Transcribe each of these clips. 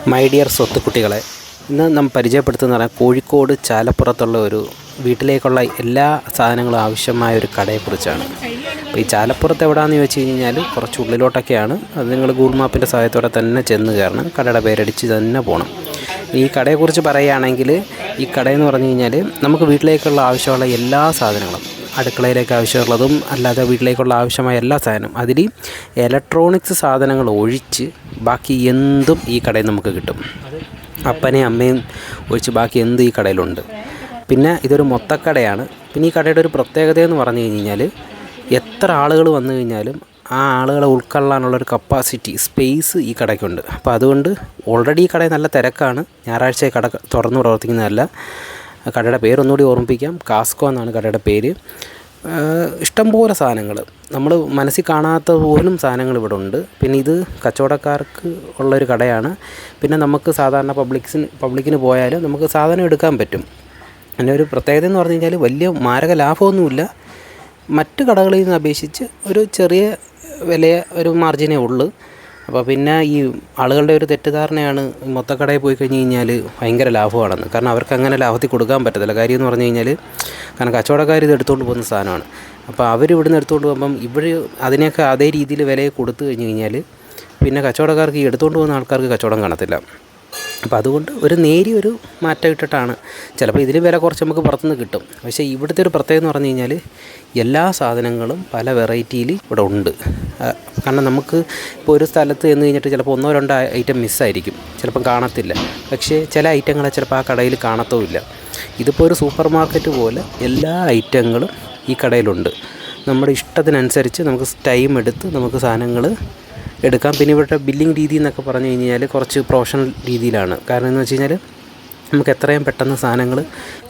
My dear സ്വത്തുക്കുട്ടികളെ, ഇന്ന് നാം പരിചയപ്പെടുത്തുന്ന പറഞ്ഞാൽ കോഴിക്കോട് ചാലപ്പുറത്തുള്ള ഒരു വീട്ടിലേക്കുള്ള എല്ലാ സാധനങ്ങളും ആവശ്യമായ ഒരു കടയെക്കുറിച്ചാണ്. അപ്പോൾ ഈ ചാലപ്പുറത്ത് എവിടെയാണെന്ന് ചോദിച്ചു കഴിഞ്ഞാൽ കുറച്ച് ഉള്ളിലോട്ടൊക്കെയാണ്. അത് നിങ്ങൾ ഗൂഗിൾ മാപ്പിൻ്റെ സഹായത്തോടെ തന്നെ ചെന്ന് കയറണം. കടയുടെ പേരടിച്ച് തന്നെ പോകണം. ഈ കടയെക്കുറിച്ച് പറയുകയാണെങ്കിൽ, ഈ കടയെന്ന് പറഞ്ഞു കഴിഞ്ഞാൽ നമുക്ക് വീട്ടിലേക്കുള്ള ആവശ്യമുള്ള എല്ലാ സാധനങ്ങളും, അടുക്കളയിലേക്ക് ആവശ്യമുള്ളതും അല്ലാതെ വീട്ടിലേക്കുള്ള ആവശ്യമായ എല്ലാ സാധനവും, അതിൽ ഇലക്ട്രോണിക്സ് സാധനങ്ങൾ ഒഴിച്ച് ബാക്കി എന്തും ഈ കടയിൽ നമുക്ക് കിട്ടും. അപ്പനെയും അമ്മയും ഒഴിച്ച് ബാക്കി എന്തും ഈ കടയിലുണ്ട്. പിന്നെ ഇതൊരു മൊത്തക്കടയാണ്. പിന്നെ ഈ കടയുടെ ഒരു പ്രത്യേകത എന്ന് പറഞ്ഞു കഴിഞ്ഞാൽ, എത്ര ആളുകൾ വന്നു കഴിഞ്ഞാലും ആ ആളുകളെ ഉൾക്കൊള്ളാനുള്ളൊരു കപ്പാസിറ്റി, സ്പേസ് ഈ കടയ്ക്കുണ്ട്. അപ്പോൾ അതുകൊണ്ട് ഓൾറെഡി ഈ കട നല്ല തിരക്കാണ്. ഞായറാഴ്ച കട തുറന്നു പ്രവർത്തിക്കുന്നതല്ല. കടയുടെ പേരൊന്നുകൂടി ഓർമ്മിപ്പിക്കാം, കാസ്കോ എന്നാണ് കടയുടെ പേര്. ഇഷ്ടംപോലെ സാധനങ്ങൾ, നമ്മൾ മനസ്സിൽ കാണാത്ത പോലും സാധനങ്ങൾ ഇവിടെ ഉണ്ട്. പിന്നെ ഇത് കച്ചവടക്കാർക്ക് ഉള്ളൊരു കടയാണ്. പിന്നെ നമുക്ക് സാധാരണ പബ്ലിക്കിന് പോയാലും നമുക്ക് സാധനം എടുക്കാൻ പറ്റും. അതിൻ്റെ ഒരു പ്രത്യേകത എന്ന് പറഞ്ഞു കഴിഞ്ഞാൽ, വലിയ മാരക ലാഭമൊന്നുമില്ല. മറ്റ് കടകളിൽ നിന്ന് അപേക്ഷിച്ച് ഒരു ചെറിയ ഒരു മാർജിനേ ഉള്ളൂ. അപ്പോൾ പിന്നെ ഈ ആളുകളുടെ ഒരു തെറ്റിദ്ധാരണയാണ് മൊത്തക്കടയിൽ പോയി കഴിഞ്ഞ് കഴിഞ്ഞാൽ ഭയങ്കര ലാഭമാണെന്ന്. കാരണം അവർക്ക് അങ്ങനെ ലാഭത്തിൽ കൊടുക്കാൻ പറ്റത്തില്ല. കാര്യം എന്ന് പറഞ്ഞു കഴിഞ്ഞാൽ, കാരണം കച്ചവടക്കാർ ഇത് എടുത്തുകൊണ്ട് പോകുന്ന സാധനമാണ്. അപ്പോൾ അവർ ഇവിടുന്ന് എടുത്തുകൊണ്ട് പോകുമ്പം ഇവർ അതിനെയൊക്കെ അതേ രീതിയിൽ വില കൊടുത്തു കഴിഞ്ഞ് കഴിഞ്ഞാൽ പിന്നെ കച്ചവടക്കാർക്ക് ഈ എടുത്തുകൊണ്ട് പോകുന്ന ആൾക്കാർക്ക് കച്ചവടം കാണത്തില്ല. അപ്പോൾ അതുകൊണ്ട് ഒരു നേരിയൊരു മാറ്റം ഇട്ടിട്ടാണ്. ചിലപ്പോൾ ഇതിൽ വില കുറച്ച് നമുക്ക് പുറത്തുനിന്ന് കിട്ടും. പക്ഷേ ഇവിടുത്തെ ഒരു പ്രത്യേകത എന്ന് പറഞ്ഞു കഴിഞ്ഞാൽ, എല്ലാ സാധനങ്ങളും പല വെറൈറ്റിയിൽ ഇവിടെ ഉണ്ട്. കാരണം നമുക്ക് ഇപ്പോൾ ഒരു സ്ഥലത്ത് ചെന്ന് കഴിഞ്ഞിട്ട് ചിലപ്പോൾ 1-2 ഐറ്റം മിസ്സായിരിക്കും, ചിലപ്പം കാണത്തില്ല. പക്ഷേ ചില ഐറ്റങ്ങളെ ചിലപ്പോൾ ആ കടയിൽ കാണത്തുമില്ല. ഇതിപ്പോൾ ഒരു സൂപ്പർ മാർക്കറ്റ് പോലെ എല്ലാ ഐറ്റങ്ങളും ഈ കടയിലുണ്ട്. നമ്മുടെ ഇഷ്ടത്തിനനുസരിച്ച് നമുക്ക് ടൈം എടുത്ത് നമുക്ക് സാധനങ്ങൾ എടുക്കാം. പിന്നെ ഇവരുടെ ബില്ലിംഗ് രീതി എന്നൊക്കെ പറഞ്ഞു കഴിഞ്ഞാൽ കുറച്ച് പ്രൊഫഷണൽ രീതിയിലാണ്. കാരണം എന്ന് വെച്ച് കഴിഞ്ഞാൽ, നമുക്ക് എത്രയും പെട്ടെന്ന് സാധനങ്ങൾ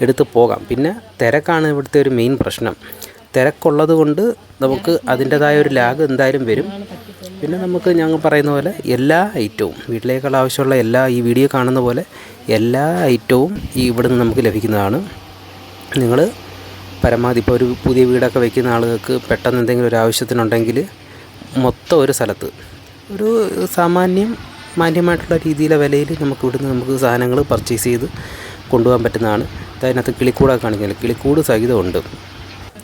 എടുത്ത് പോകാം. പിന്നെ തിരക്കാണ് ഇവിടുത്തെ ഒരു മെയിൻ പ്രശ്നം. തിരക്കുള്ളത് കൊണ്ട് നമുക്ക് അതിൻ്റേതായ ഒരു ലാഗ് എന്തായാലും വരും. പിന്നെ നമുക്ക് ഞങ്ങൾ പറയുന്ന പോലെ എല്ലാ ഐറ്റവും, വീട്ടിലേക്കുള്ള ആവശ്യമുള്ള എല്ലാ, ഈ വീഡിയോ കാണുന്ന പോലെ എല്ലാ ഐറ്റവും ഈ ഇവിടെ നിന്ന് നമുക്ക് ലഭിക്കുന്നതാണ്. നിങ്ങൾ പരമാവധി ഇപ്പോൾ ഒരു പുതിയ വീടൊക്കെ വയ്ക്കുന്ന ആളുകൾക്ക് പെട്ടെന്ന് എന്തെങ്കിലും ഒരു ആവശ്യത്തിനുണ്ടെങ്കിൽ മൊത്തം ഒരു സ്ഥലത്ത് ഒരു മാന്യമായിട്ടുള്ള രീതിയിലെ വിലയിൽ നമുക്ക് ഇവിടുന്ന് നമുക്ക് സാധനങ്ങൾ പർച്ചേസ് ചെയ്ത് കൊണ്ടുപോകാൻ പറ്റുന്നതാണ്. അതിനകത്ത് കിളിക്കൂടൊക്കെ കാണിക്കുന്നില്ല, കിളിക്കൂട് സഹിതമുണ്ട്.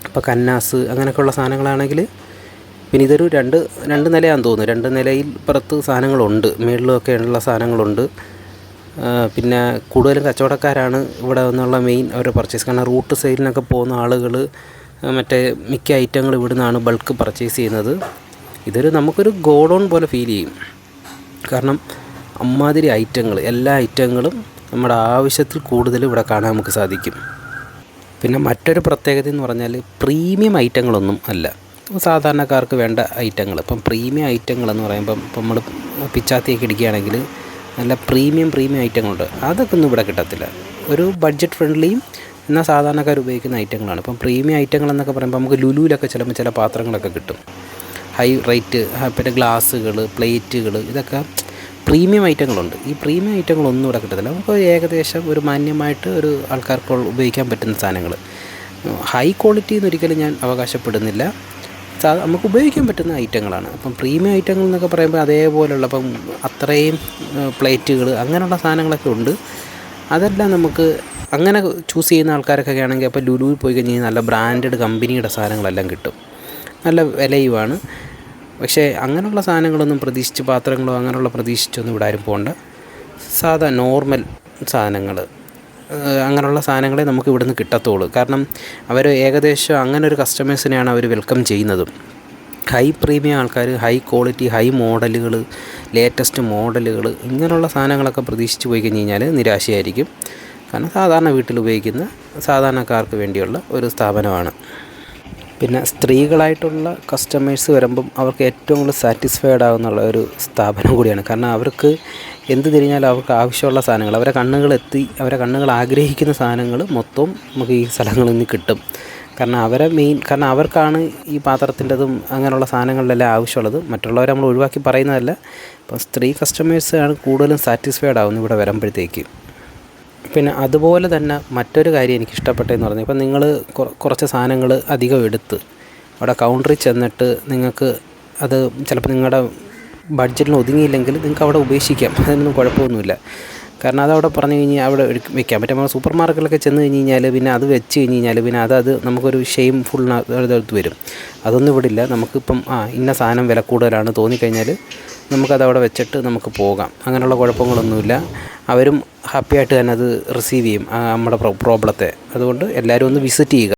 അപ്പോൾ കന്നാസ് അങ്ങനെയൊക്കെയുള്ള സാധനങ്ങളാണെങ്കിൽ, പിന്നെ ഇതൊരു രണ്ട് നിലയാണെന്ന് തോന്നുന്നു. 2 നിലയിൽ പുറത്ത് സാധനങ്ങളുണ്ട്, മുകളിലൊക്കെ ഉള്ള സാധനങ്ങളുണ്ട്. പിന്നെ കൂടുതലും കച്ചവടക്കാരാണ് ഇവിടെ നിന്നുള്ള മെയിൻ അവരുടെ പർച്ചേസ്. കാരണം റൂട്ട് സൈഡിനൊക്കെ പോകുന്ന ആളുകൾ മറ്റേ മിക്ക ഐറ്റങ്ങൾ ഇവിടെ നിന്നാണ് ബൾക്ക് പർച്ചേസ് ചെയ്യുന്നത്. ഇതൊരു നമുക്കൊരു ഗോഡൗൺ പോലെ ഫീൽ ചെയ്യും. കാരണം അമ്മാതിരി ഐറ്റങ്ങൾ, എല്ലാ ഐറ്റങ്ങളും നമ്മുടെ ആവശ്യത്തിൽ കൂടുതൽ ഇവിടെ കാണാൻ നമുക്ക് സാധിക്കും. പിന്നെ മറ്റൊരു പ്രത്യേകത എന്ന് പറഞ്ഞാൽ, പ്രീമിയം ഐറ്റങ്ങളൊന്നും അല്ല, സാധാരണക്കാർക്ക് വേണ്ട ഐറ്റങ്ങൾ. ഇപ്പം പ്രീമിയം ഐറ്റങ്ങളെന്ന് പറയുമ്പം ഇപ്പം നമ്മൾ പിച്ചാത്തിയൊക്കെ ഇടിക്കുകയാണെങ്കിൽ നല്ല പ്രീമിയം ഐറ്റങ്ങളുണ്ട്. അതൊക്കെ ഒന്നും ഇവിടെ കിട്ടത്തില്ല. ഒരു ബഡ്ജറ്റ് ഫ്രണ്ട്ലിയും എന്നാൽ സാധാരണക്കാർ ഉപയോഗിക്കുന്ന ഐറ്റങ്ങളാണ്. ഇപ്പം പ്രീമിയം ഐറ്റങ്ങൾ എന്നൊക്കെ പറയുമ്പോൾ നമുക്ക് ലുലുവിലൊക്കെ ചിലപ്പോൾ ചില പാത്രങ്ങളൊക്കെ കിട്ടും, ഹൈ റേറ്റ്. പിന്നെ ഗ്ലാസ്സുകൾ, പ്ലേറ്റുകൾ, ഇതൊക്കെ പ്രീമിയം ഐറ്റങ്ങളുണ്ട്. ഈ പ്രീമിയം ഐറ്റങ്ങളൊന്നും ഇവിടെ കിട്ടത്തില്ല. നമുക്ക് ഏകദേശം ഒരു മാന്യമായിട്ട് ഒരു ആൾക്കാർക്ക് ഉപയോഗിക്കാൻ പറ്റുന്ന സാധനങ്ങൾ. ഹൈ ക്വാളിറ്റി എന്നൊരിക്കലും ഞാൻ അവകാശപ്പെടുന്നില്ല, നമുക്ക് ഉപയോഗിക്കാൻ പറ്റുന്ന ഐറ്റങ്ങളാണ്. അപ്പം പ്രീമിയം ഐറ്റങ്ങൾ എന്നൊക്കെ പറയുമ്പോൾ അതേപോലെയുള്ള, ഇപ്പം അത്രയും പ്ലേറ്റുകൾ അങ്ങനെയുള്ള സാധനങ്ങളൊക്കെ ഉണ്ട്. അതെല്ലാം നമുക്ക് അങ്ങനെ ചൂസ് ചെയ്യുന്ന ആൾക്കാരൊക്കെ ആണെങ്കിൽ അപ്പോൾ ലുലുവിൽ പോയി കഴിഞ്ഞാൽ നല്ല ബ്രാൻഡഡ് കമ്പനിയുടെ സാധനങ്ങളെല്ലാം കിട്ടും, നല്ല വിലയുമാണ്. പക്ഷേ അങ്ങനെയുള്ള സാധനങ്ങളൊന്നും പ്രതീക്ഷിച്ച്, പാത്രങ്ങളോ അങ്ങനെയുള്ള പ്രതീക്ഷിച്ചൊന്നും ഇവിടെ ആരും പോകണ്ട. സാധാ നോർമൽ സാധനങ്ങൾ, അങ്ങനെയുള്ള സാധനങ്ങളെ നമുക്ക് ഇവിടുന്ന് കിട്ടത്തുള്ളൂ. കാരണം അവർ ഏകദേശം അങ്ങനെ ഒരു കസ്റ്റമേഴ്സിനെയാണ് അവർ വെൽക്കം ചെയ്യുന്നതും. ഹൈ പ്രീമിയം ആൾക്കാർ, ഹൈ ക്വാളിറ്റി, ഹൈ മോഡലുകൾ, ലേറ്റസ്റ്റ് മോഡലുകൾ, ഇങ്ങനെയുള്ള സാധനങ്ങളൊക്കെ പ്രതീക്ഷിച്ച് പോയി കഴിഞ്ഞ് കഴിഞ്ഞാൽ നിരാശയായിരിക്കും. കാരണം സാധാരണ വീട്ടിൽ ഉപയോഗിക്കുന്ന സാധാരണക്കാർക്ക് വേണ്ടിയുള്ള ഒരു സ്ഥാപനമാണ്. പിന്നെ സ്ത്രീകളായിട്ടുള്ള കസ്റ്റമേഴ്സ് വരുമ്പം അവർക്ക് ഏറ്റവും കൂടുതൽ സാറ്റിസ്ഫൈഡ് ആകുന്നുള്ള ഒരു സ്ഥാപനം കൂടിയാണ്. കാരണം അവർക്ക് എന്ത് തിരിഞ്ഞാലും അവർക്ക് ആവശ്യമുള്ള സാധനങ്ങൾ, അവരെ കണ്ണുകൾ ആഗ്രഹിക്കുന്ന സാധനങ്ങൾ മൊത്തം നമുക്ക് ഈ സ്ഥലങ്ങളിൽ നിന്ന് കിട്ടും. കാരണം അവർക്കാണ് ഈ പാത്രത്തിൻ്റെതും അങ്ങനെയുള്ള സാധനങ്ങളിലെല്ലാം ആവശ്യമുള്ളത്. മറ്റുള്ളവരെ നമ്മൾ ഒഴിവാക്കി പറയുന്നതല്ല. അപ്പോൾ സ്ത്രീ കസ്റ്റമേഴ്സാണ് കൂടുതലും സാറ്റിസ്ഫൈഡ് ആകുന്നത് ഇവിടെ വരുമ്പോഴത്തേക്ക്. പിന്നെ അതുപോലെ തന്നെ മറ്റൊരു കാര്യം എനിക്കിഷ്ടപ്പെട്ടതെന്ന് പറഞ്ഞാൽ, ഇപ്പം നിങ്ങൾ കുറച്ച് സാധനങ്ങൾ അധികം എടുത്ത് അവിടെ കൗണ്ടറിൽ ചെന്നിട്ട് നിങ്ങൾക്ക് അത് ചിലപ്പോൾ നിങ്ങളുടെ ബഡ്ജറ്റിൽ ഒതുങ്ങിയില്ലെങ്കിൽ നിങ്ങൾക്ക് അവിടെ ഉപേക്ഷിക്കാം, അതിനൊന്നും കുഴപ്പമൊന്നുമില്ല. കാരണം അതവിടെ പറഞ്ഞു കഴിഞ്ഞാൽ അവിടെ വെക്കാം. മറ്റേ നമ്മൾ സൂപ്പർ മാർക്കറ്റിലൊക്കെ ചെന്ന് കഴിഞ്ഞ് കഴിഞ്ഞാൽ പിന്നെ അത് വെച്ച് കഴിഞ്ഞ് കഴിഞ്ഞാൽ പിന്നെ അത് നമുക്കൊരു ഷെയിംഫുൾ ഇതെടുത്ത് വരും. അതൊന്നും ഇവിടെ ഇല്ല. നമുക്കിപ്പം ഇന്ന സാധനം വില കൂടുതലാണ് തോന്നിക്കഴിഞ്ഞാൽ നമുക്കതവിടെ വെച്ചിട്ട് നമുക്ക് പോകാം. അങ്ങനെയുള്ള കുഴപ്പങ്ങളൊന്നുമില്ല. അവരും ഹാപ്പിയായിട്ട് തന്നെ അത് റിസീവ് ചെയ്യും നമ്മുടെ പ്രോബ്ലത്തെ. അതുകൊണ്ട് എല്ലാവരും ഒന്ന് വിസിറ്റ് ചെയ്യുക.